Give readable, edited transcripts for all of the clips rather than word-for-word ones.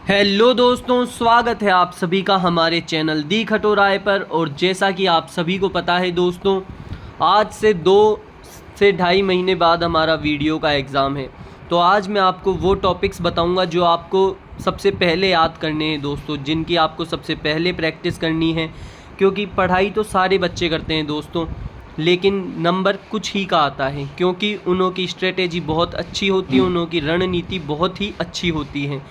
Hello दोस्तों, स्वागत है आप सभी का हमारे चैनल दी खटोराय पर। और जैसा कि आप सभी को पता है दोस्तों, आज से 2 से ढाई महीने बाद हमारा वीडियो का एग्ज़ाम है। तो आज मैं आपको वो टॉपिक्स बताऊंगा जो आपको सबसे पहले याद करने हैं दोस्तों, जिनकी आपको सबसे पहले प्रैक्टिस करनी है। क्योंकि पढ़ाई तो सारे बच्चे करते हैं दोस्तों, लेकिन नंबर कुछ ही का आता है, क्योंकि उन्हों की स्ट्रेटेजी बहुत अच्छी होती है, उन्हों की रणनीति बहुत ही अच्छी होती है।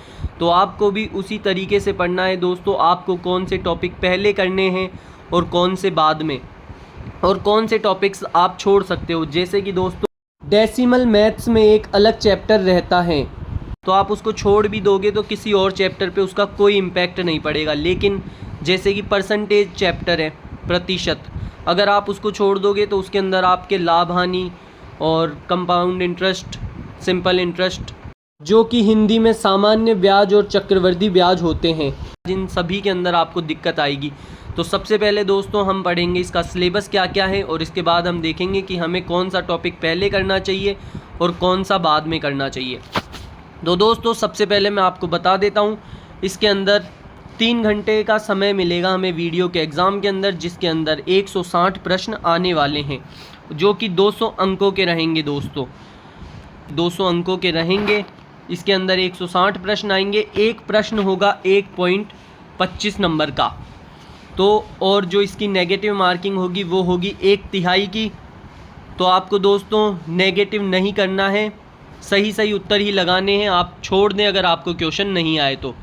तो आपको भी उसी तरीके से पढ़ना है दोस्तों। आपको कौन से टॉपिक पहले करने हैं और कौन से बाद में, और कौन से टॉपिक्स आप छोड़ सकते हो। जैसे कि दोस्तों, डेसिमल मैथ्स में एक अलग चैप्टर रहता है, तो आप उसको छोड़ भी दोगे तो किसी और चैप्टर पे उसका कोई इम्पैक्ट नहीं पड़ेगा। लेकिन जैसे कि परसेंटेज चैप्टर है, प्रतिशत, अगर आप उसको छोड़ दोगे तो उसके अंदर आपके लाभ हानि और कंपाउंड इंटरेस्ट, सिंपल इंटरेस्ट, जो कि हिंदी में सामान्य ब्याज और चक्रवृद्धि ब्याज होते हैं, जिन सभी के अंदर आपको दिक्कत आएगी। तो सबसे पहले दोस्तों हम पढ़ेंगे इसका सिलेबस क्या क्या है, और इसके बाद हम देखेंगे कि हमें कौन सा टॉपिक पहले करना चाहिए और कौन सा बाद में करना चाहिए। तो दोस्तों सबसे पहले मैं आपको बता देता हूँ, इसके अंदर 3 घंटे का समय मिलेगा हमें वीडियो के एग्ज़ाम के अंदर, जिसके अंदर 160 प्रश्न आने वाले हैं, जो कि 200 अंकों के रहेंगे दोस्तों। 200 अंकों के रहेंगे। इसके अंदर 160 प्रश्न आएंगे। एक प्रश्न होगा 1.25 नंबर का। तो और जो इसकी नेगेटिव मार्किंग होगी वो होगी 1/3 की। तो आपको दोस्तों नेगेटिव नहीं करना है, सही सही उत्तर ही लगाने हैं। आप छोड़ दें अगर आपको क्वेश्चन नहीं आए तो।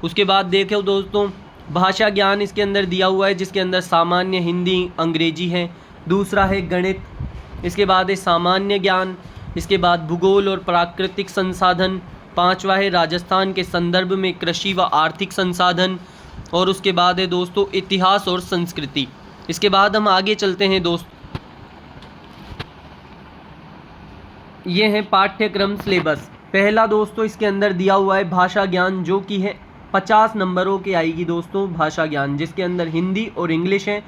उसके बाद देखो दोस्तों, भाषा ज्ञान इसके अंदर दिया हुआ है, जिसके अंदर सामान्य हिंदी अंग्रेजी है। दूसरा है गणित, इसके बाद है सामान्य ज्ञान, इसके बाद भूगोल और प्राकृतिक संसाधन। 5वां है राजस्थान के संदर्भ में कृषि व आर्थिक संसाधन। और उसके बाद है दोस्तों इतिहास और संस्कृति। इसके बाद हम आगे चलते हैं दोस्त, ये है पाठ्यक्रम सिलेबस। पहला दोस्तों इसके अंदर दिया हुआ है भाषा ज्ञान, जो कि है 50 नंबरों की आएगी दोस्तों भाषा ज्ञान, जिसके अंदर हिंदी और इंग्लिश है।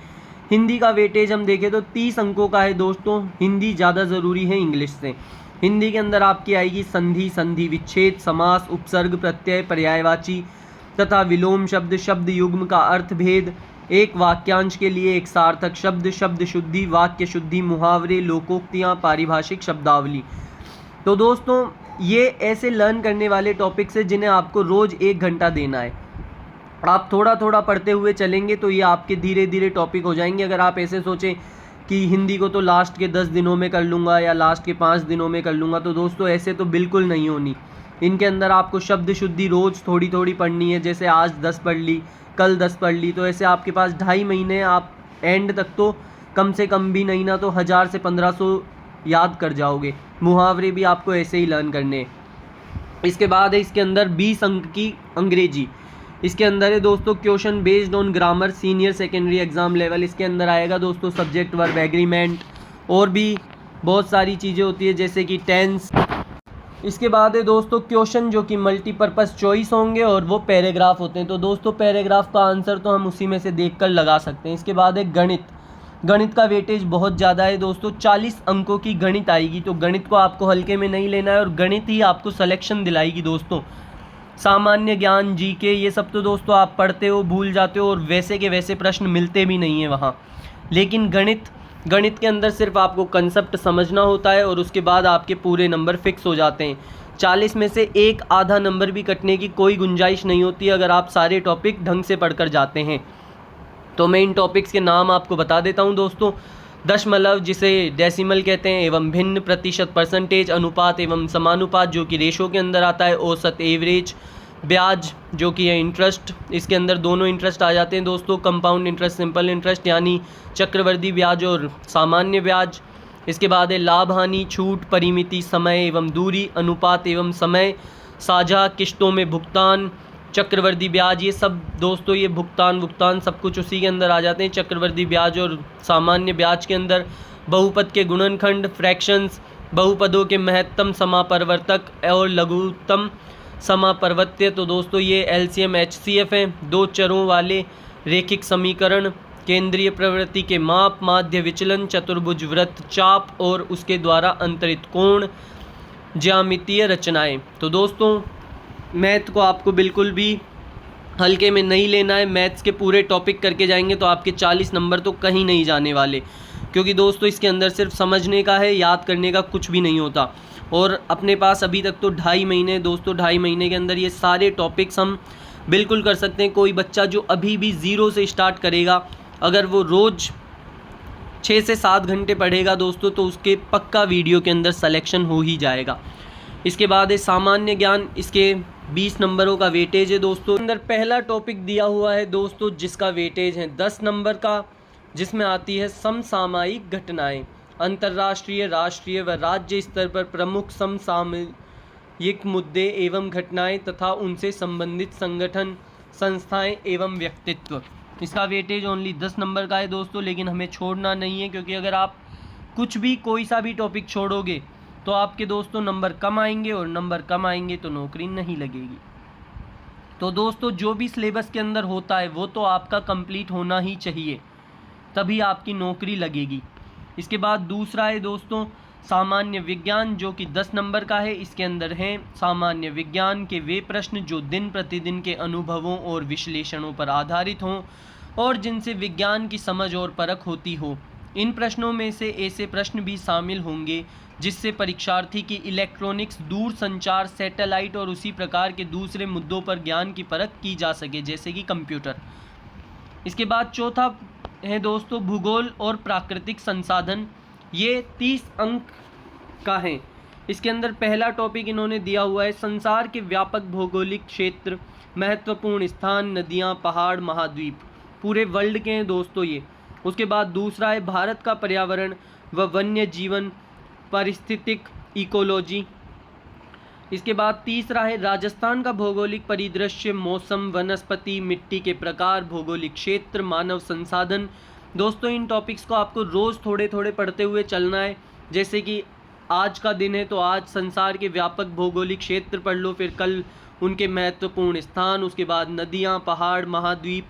हिंदी का वेटेज हम देखें तो 30 अंकों का है दोस्तों। हिंदी ज़्यादा ज़रूरी है इंग्लिश से। हिंदी के अंदर आपकी आएगी संधि, संधि विच्छेद, समास, उपसर्ग, प्रत्यय, पर्यायवाची तथा विलोम शब्द, शब्द युग्म का अर्थ भेद, एक वाक्यांश के लिए एक सार्थक शब्द, शब्द शुद्धि, वाक्य शुद्धि, मुहावरे, लोकोक्तियाँ, पारिभाषिक शब्दावली। तो दोस्तों ये ऐसे लर्न करने वाले टॉपिक्स है जिन्हें आपको रोज़ 1 घंटा देना है। आप थोड़ा थोड़ा पढ़ते हुए चलेंगे तो ये आपके धीरे धीरे टॉपिक हो जाएंगे। अगर आप ऐसे सोचें कि हिंदी को तो लास्ट के 10 दिनों में कर लूँगा या लास्ट के 5 दिनों में कर लूँगा, तो दोस्तों ऐसे तो बिल्कुल नहीं होनी। इनके अंदर आपको शब्द शुद्धि रोज़ थोड़ी थोड़ी पढ़नी है। जैसे आज 10 पढ़ ली, कल 10 पढ़ ली, तो ऐसे आपके पास 2.5 महीने, आप एंड तक तो कम से कम भी नहीं ना तो 1000 से 1500 याद कर जाओगे। मुहावरे भी आपको ऐसे ही लर्न करने हैं। इसके बाद है इसके अंदर 20 अंक की अंग्रेजी। इसके अंदर है दोस्तों question based on grammar, senior secondary exam level. इसके अंदर आएगा दोस्तों सब्जेक्ट वर्ब एग्रीमेंट, और भी बहुत सारी चीज़ें होती है जैसे कि टेंस। इसके बाद है दोस्तों क्वेश्चन जो कि मल्टीपर्पज़ चॉइस होंगे, और वो पैराग्राफ होते हैं। तो दोस्तों पैराग्राफ का आंसर तो हम उसी में से देखकर लगा सकते हैं। इसके बाद है गणित। गणित का वेटेज बहुत ज़्यादा है दोस्तों, 40 अंकों की गणित आएगी। तो गणित को आपको हल्के में नहीं लेना है, और गणित ही आपको सिलेक्शन दिलाएगी दोस्तों। सामान्य ज्ञान, जीके, ये सब तो दोस्तों आप पढ़ते हो, भूल जाते हो, और वैसे के वैसे प्रश्न मिलते भी नहीं हैं वहाँ। लेकिन गणित के अंदर सिर्फ आपको कंसेप्ट समझना होता है, और उसके बाद आपके पूरे नंबर फिक्स हो जाते हैं। 40 में से एक आधा नंबर भी कटने की कोई गुंजाइश नहीं होती अगर आप सारे टॉपिक ढंग से पढ़कर जाते हैं। तो मैं इन टॉपिक्स के नाम आपको बता देता हूं दोस्तों। दशमलव, जिसे डेसिमल कहते हैं, एवं भिन्न, प्रतिशत, परसेंटेज, अनुपात एवं समानुपात, जो कि रेशो के अंदर आता है, औसत, एवरेज, ब्याज, जो कि है इंटरेस्ट। इसके अंदर दोनों इंटरेस्ट आ जाते हैं दोस्तों, कंपाउंड इंटरेस्ट, सिंपल इंटरेस्ट, यानी चक्रवृद्धि ब्याज और सामान्य ब्याज। इसके बाद है लाभ हानि, छूट, परिमिति, समय एवं दूरी, अनुपात एवं समय, साझा, किस्तों में भुगतान, चक्रवृद्धि ब्याज। ये सब दोस्तों ये भुगतान सब कुछ उसी के अंदर आ जाते हैं, चक्रवृद्धि ब्याज और सामान्य ब्याज के अंदर। बहुपद के गुणनखंड, फ्रैक्शंस, बहुपदों के महत्तम समापरिवर्तक और लघुत्तम समापरिवर्त्य। तो दोस्तों ये LCM HCF हैं। 2 चरों वाले रेखिक समीकरण, केंद्रीय प्रवृत्ति के माप, माध्य विचलन, चतुर्भुज वृत्त चाप और उसके द्वारा अंतरित कोण, ज्यामितीय रचनाएं। तो दोस्तों मैथ को आपको बिल्कुल भी हल्के में नहीं लेना है, मैथ्स के पूरे टॉपिक करके जाएंगे तो आपके 40 नंबर तो कहीं नहीं जाने वाले, क्योंकि दोस्तों इसके अंदर सिर्फ समझने का है, याद करने का कुछ भी नहीं होता। और अपने पास अभी तक तो 2.5 महीने दोस्तों, 2.5 महीने के अंदर ये सारे टॉपिक्स हम बिल्कुल कर सकते हैं। कोई बच्चा जो अभी भी ज़ीरो से स्टार्ट करेगा, अगर वो रोज़ 6 से 7 घंटे पढ़ेगा दोस्तों, तो उसके पक्का वीडियो के अंदर सिलेक्शन हो ही जाएगा। इसके बाद है सामान्य ज्ञान, इसके 20 नंबरों का वेटेज है दोस्तों। अंदर पहला टॉपिक दिया हुआ है दोस्तों जिसका वेटेज है 10 नंबर का, जिसमें आती है समसामयिक घटनाएं, अंतर्राष्ट्रीय, राष्ट्रीय व राज्य स्तर पर प्रमुख समसामयिक मुद्दे एवं घटनाएं तथा उनसे संबंधित संगठन, संस्थाएं एवं व्यक्तित्व। इसका वेटेज ओनली 10 नंबर का है दोस्तों, लेकिन हमें छोड़ना नहीं है, क्योंकि अगर आप कुछ भी कोई सा भी टॉपिक छोड़ोगे तो आपके दोस्तों नंबर कम आएंगे, और नंबर कम आएंगे तो नौकरी नहीं लगेगी। तो दोस्तों जो भी सिलेबस के अंदर होता है वो तो आपका कंप्लीट होना ही चाहिए, तभी आपकी नौकरी लगेगी। इसके बाद दूसरा है दोस्तों सामान्य विज्ञान, जो कि 10 नंबर का है। इसके अंदर हैं सामान्य विज्ञान के वे प्रश्न जो दिन प्रतिदिन के अनुभवों और विश्लेषणों पर आधारित हों और जिनसे विज्ञान की समझ और परख होती हो। इन प्रश्नों में से ऐसे प्रश्न भी शामिल होंगे जिससे परीक्षार्थी की इलेक्ट्रॉनिक्स, दूर संचार, सैटेलाइट और उसी प्रकार के दूसरे मुद्दों पर ज्ञान की परख की जा सके, जैसे कि कंप्यूटर। इसके बाद चौथा है दोस्तों भूगोल और प्राकृतिक संसाधन, ये 30 अंक का है। इसके अंदर पहला टॉपिक इन्होंने दिया हुआ है संसार के व्यापक भौगोलिक क्षेत्र, महत्वपूर्ण स्थान, नदियाँ, पहाड़, महाद्वीप, पूरे वर्ल्ड के हैं दोस्तों ये। उसके बाद दूसरा है भारत का पर्यावरण व वन्य जीवन, पारिस्थितिक इकोलॉजी। इसके बाद तीसरा है राजस्थान का भौगोलिक परिदृश्य, मौसम, वनस्पति, मिट्टी के प्रकार, भौगोलिक क्षेत्र, मानव संसाधन। दोस्तों इन टॉपिक्स को आपको रोज़ थोड़े थोड़े पढ़ते हुए चलना है। जैसे कि आज का दिन है तो आज संसार के व्यापक भौगोलिक क्षेत्र पढ़ लो, फिर कल उनके महत्वपूर्ण स्थान, उसके बाद नदियाँ, पहाड़, महाद्वीप,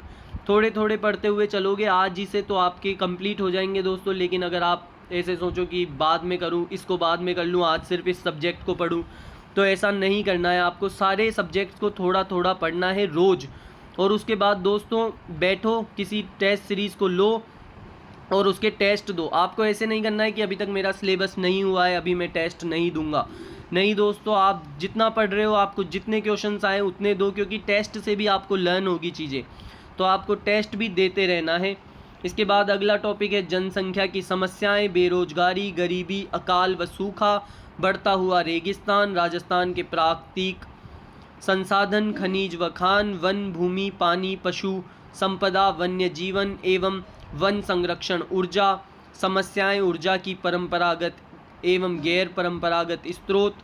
थोड़े थोड़े पढ़ते हुए चलोगे। आज ही से तो आपके कंप्लीट हो जाएंगे दोस्तों, लेकिन अगर आप ऐसे सोचो कि बाद में करूं, इसको बाद में कर लूं, आज सिर्फ इस सब्जेक्ट को पढूं, तो ऐसा नहीं करना है। आपको सारे सब्जेक्ट्स को थोड़ा थोड़ा पढ़ना है रोज़। और उसके बाद दोस्तों बैठो, किसी टेस्ट सीरीज़ को लो और उसके टेस्ट दो। आपको ऐसे नहीं करना है कि अभी तक मेरा सिलेबस नहीं हुआ है, अभी मैं टेस्ट नहीं दूंगा। नहीं दोस्तों, आप जितना पढ़ रहे हो, आपको जितने क्वेश्चंस आए उतने दो, क्योंकि टेस्ट से भी आपको लर्न होगी चीज़ें, तो आपको टेस्ट भी देते रहना है। इसके बाद अगला टॉपिक है जनसंख्या की समस्याएं, बेरोजगारी, गरीबी, अकाल व सूखा, बढ़ता हुआ रेगिस्तान, राजस्थान के प्राकृतिक संसाधन, खनिज व खान, वन भूमि, पानी, पशु संपदा, वन्य जीवन एवं वन संरक्षण, ऊर्जा समस्याएं, ऊर्जा की परंपरागत एवं गैर परंपरागत स्रोत।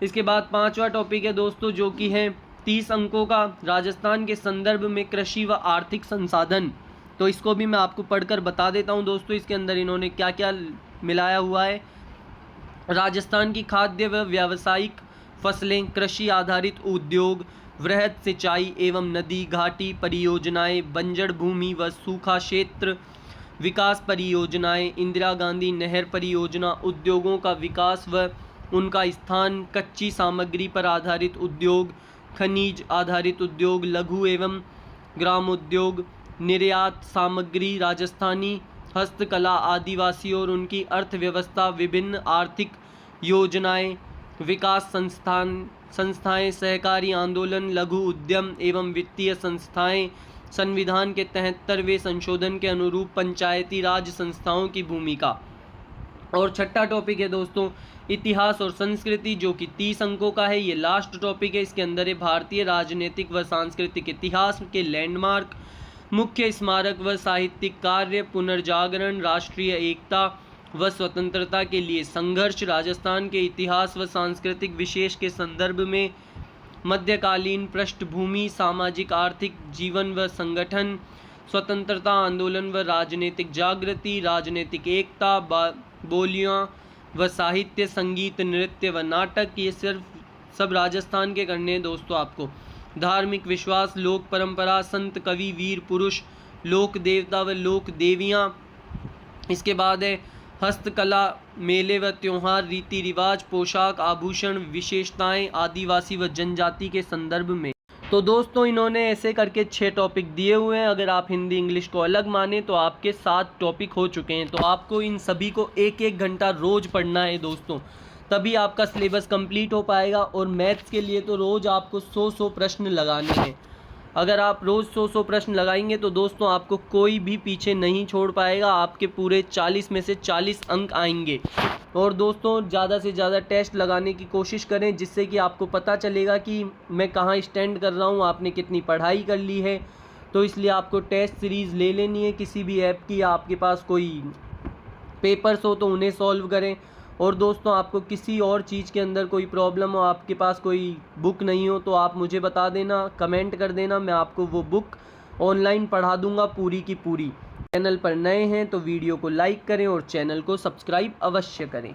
इसके बाद पांचवा टॉपिक है दोस्तों जो कि है 30 अंकों का, राजस्थान के संदर्भ में कृषि व आर्थिक संसाधन। तो इसको भी मैं आपको पढ़कर बता देता हूं दोस्तों, इसके अंदर इन्होंने क्या क्या मिलाया हुआ है। राजस्थान की खाद्य व व्यावसायिक फसलें, कृषि आधारित उद्योग, वृहद सिंचाई एवं नदी घाटी परियोजनाएं, बंजर भूमि व सूखा क्षेत्र विकास परियोजनाएं, इंदिरा गांधी नहर परियोजना, उद्योगों का विकास व उनका स्थान, कच्ची सामग्री पर आधारित उद्योग, खनिज आधारित उद्योग, लघु एवं ग्रामोद्योग, निर्यात सामग्री, राजस्थानी हस्तकला, आदिवासी और उनकी अर्थव्यवस्था, विभिन्न आर्थिक योजनाएं, विकास संस्थाएं, सहकारी आंदोलन, लघु उद्यम एवं वित्तीय संस्थाएं, संविधान के 73वें संशोधन के अनुरूप पंचायती राज संस्थाओं की भूमिका। और छठा टॉपिक है दोस्तों इतिहास और संस्कृति, जो कि 30 अंकों का है। ये लास्ट टॉपिक है। इसके अंदर है भारतीय राजनीतिक व सांस्कृतिक इतिहास के लैंडमार्क, मुख्य स्मारक व साहित्यिक कार्य, पुनर्जागरण, राष्ट्रीय एकता व स्वतंत्रता के लिए संघर्ष, राजस्थान के इतिहास व सांस्कृतिक विशेष के संदर्भ में मध्यकालीन पृष्ठभूमि, सामाजिक आर्थिक जीवन व संगठन, स्वतंत्रता आंदोलन व राजनीतिक जागृति, राजनीतिक एकता, बोलियां व साहित्य, संगीत, नृत्य व नाटक। ये सिर्फ सब राजस्थान के करने हैं दोस्तों आपको। धार्मिक विश्वास, लोक परंपरा, संत कवि वीर पुरुष, लोक देवता व लोक देवियाँ। इसके बाद है हस्तकला, मेले व त्योहार, रीति रिवाज, पोशाक, आभूषण, विशेषताएं, आदिवासी व जनजाति के संदर्भ में। तो दोस्तों इन्होंने ऐसे करके 6 टॉपिक दिए हुए हैं। अगर आप हिंदी इंग्लिश को अलग माने तो आपके 7 टॉपिक हो चुके हैं। तो आपको इन सभी को एक एक घंटा रोज़ पढ़ना है दोस्तों, तभी आपका सिलेबस कंप्लीट हो पाएगा। और मैथ्स के लिए तो रोज़ आपको 100 प्रश्न लगाने हैं। अगर आप रोज़ 100 प्रश्न लगाएंगे तो दोस्तों आपको कोई भी पीछे नहीं छोड़ पाएगा। आपके पूरे 40 में से 40 अंक आएंगे। और दोस्तों ज़्यादा से ज़्यादा टेस्ट लगाने की कोशिश करें, जिससे कि आपको पता चलेगा कि मैं कहाँ स्टैंड कर रहा हूँ, आपने कितनी पढ़ाई कर ली है। तो इसलिए आपको टेस्ट सीरीज़ ले लेनी है किसी भी ऐप की। आपके पास कोई पेपर्स हो तो उन्हें सॉल्व करें। और दोस्तों आपको किसी और चीज़ के अंदर कोई प्रॉब्लम हो, आपके पास कोई बुक नहीं हो, तो आप मुझे बता देना, कमेंट कर देना, मैं आपको वो बुक ऑनलाइन पढ़ा दूंगा पूरी की पूरी। चैनल पर नए हैं तो वीडियो को लाइक करें और चैनल को सब्सक्राइब अवश्य करें।